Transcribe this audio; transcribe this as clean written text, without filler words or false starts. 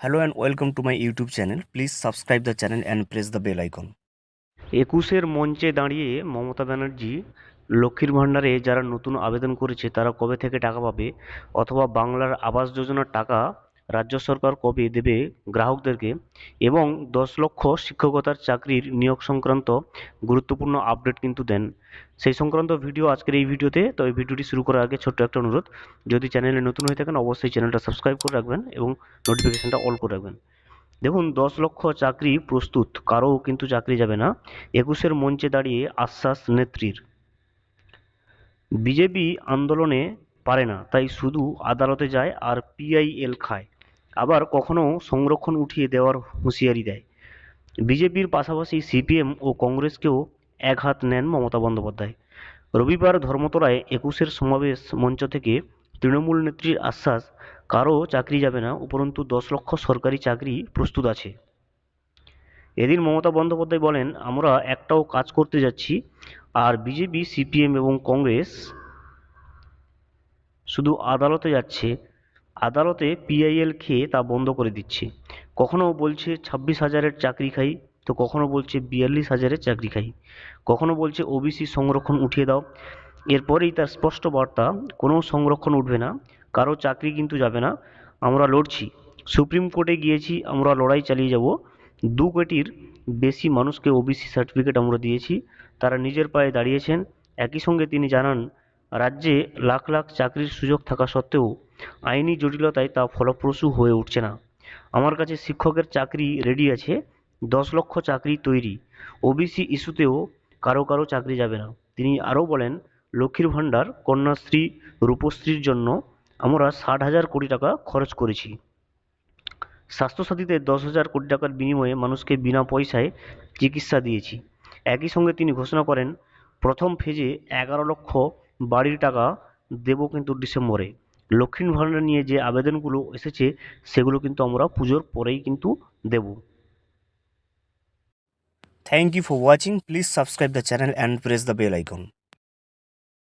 Hello and welcome to my YouTube channel. Please subscribe the channel and press the bell icon. 21-এর মঞ্চে দাঁড়িয়ে মমতা ব্যানার্জি লক্ষ্মীর ভাণ্ডারে যারা নতুন আবেদন করেছে তারা কবে থেকে টাকা পাবে, অথবা বাংলার আবাস যোজনার টাকা রাজ্য সরকার কবে দেবে গ্রাহকদেরকে, এবং 10 লক্ষ শিক্ষকতার চাকরির নিয়োগ সংক্রান্ত গুরুত্বপূর্ণ আপডেট কিন্তু দেন। সেই সংক্রান্ত ভিডিও আজকের এই ভিডিওতে। তো এই ভিডিওটি শুরু করার আগে ছোট্ট একটা অনুরোধ, যদি চ্যানেলে নতুন হয়ে থাকেন অবশ্যই চ্যানেলটা সাবস্ক্রাইব করে রাখবেন এবং নোটিফিকেশনটা অল করে রাখবেন। দেখুন, 10 লক্ষ চাকরি প্রস্তুত, কারও কিন্তু চাকরি যাবে না। 21-এর মঞ্চে দাঁড়িয়ে আশ্বাস নেত্রীর। বিজেপি আন্দোলনে পারে না, তাই শুধু আদালতে যায় আর পিআইএল খায়। আবার কখনো সংরক্ষণ উঠিয়ে দেওয়ার হুঁশিয়ারি দেয়। বিজেপির পাশাপাশি সিপিএম ও কংগ্রেসকেও একহাত নেন মমতা বন্দ্যোপাধ্যায়। রবিবার ধর্মতলায় 21-এর সমাবেশ মঞ্চ থেকে তৃণমূল নেত্রীর আশ্বাস, কারও চাকরি যাবে না, উপরন্তু 10 লক্ষ সরকারি চাকরি প্রস্তুত আছে। এদিন মমতা বন্দ্যোপাধ্যায় বলেন, আমরা একটাও কাজ করতে যাচ্ছি, আর বিজেপি, সিপিএম এবং কংগ্রেস শুধু আদালতে যাচ্ছে, আদালতে পিআইএল খেয়ে তা বন্ধ করে দিচ্ছে। কখনো বলছে 26,000-এর চাকরি খাই, তো কখনো বলছে 42,000-এর চাকরি খাই, কখনো বলছে ওবিসি সংরক্ষণ উঠিয়ে দাও। এরপরেই তার স্পষ্ট বার্তা, কোনো সংরক্ষণ উঠবে না, কারো চাকরি কিন্তু যাবে না। আমরা লড়ছি, সুপ্রিম কোর্টে গিয়েছি, আমরা লড়াই চালিয়ে যাব। 2 কোটির বেশি মানুষকে ওবিসি সার্টিফিকেট আমরা দিয়েছি, তারা নিজের পায়ে দাঁড়িয়েছেন। একই সঙ্গে তিনি জানান, রাজ্যে লাখ লাখ চাকরির সুযোগ থাকা সত্ত্বেও আইনি জটিলতায় তা ফলপ্রসূ হয়ে উঠছে না। আমার কাছে শিক্ষকের চাকরি রেডি আছে, 10 লক্ষ চাকরি তৈরি, ওবিসি ইস্যুতেও কারো কারো চাকরি যাবে না। তিনি আরও বলেন, লক্ষ্মীর ভাণ্ডার, কন্যাশ্রী, রূপশ্রীর জন্য আমরা 60,000 কোটি টাকা খরচ করেছি। স্বাস্থ্যসাথীতে 10,000 কোটি টাকার বিনিময়ে মানুষকে বিনা পয়সায় চিকিৎসা দিয়েছি। একই সঙ্গে তিনি ঘোষণা করেন, প্রথম ফেজে 11 লক্ষ বাড়ির টাকা দেব কিন্তু ডিসেম্বরে। লক্ষ্মীর ভাণ্ডার নিয়ে যে আবেদনগুলো এসেছে সেগুলো কিন্তু আমরা পুজোর পরেই কিন্তু দেব। Thank you for watching. Please subscribe the channel and press the bell icon.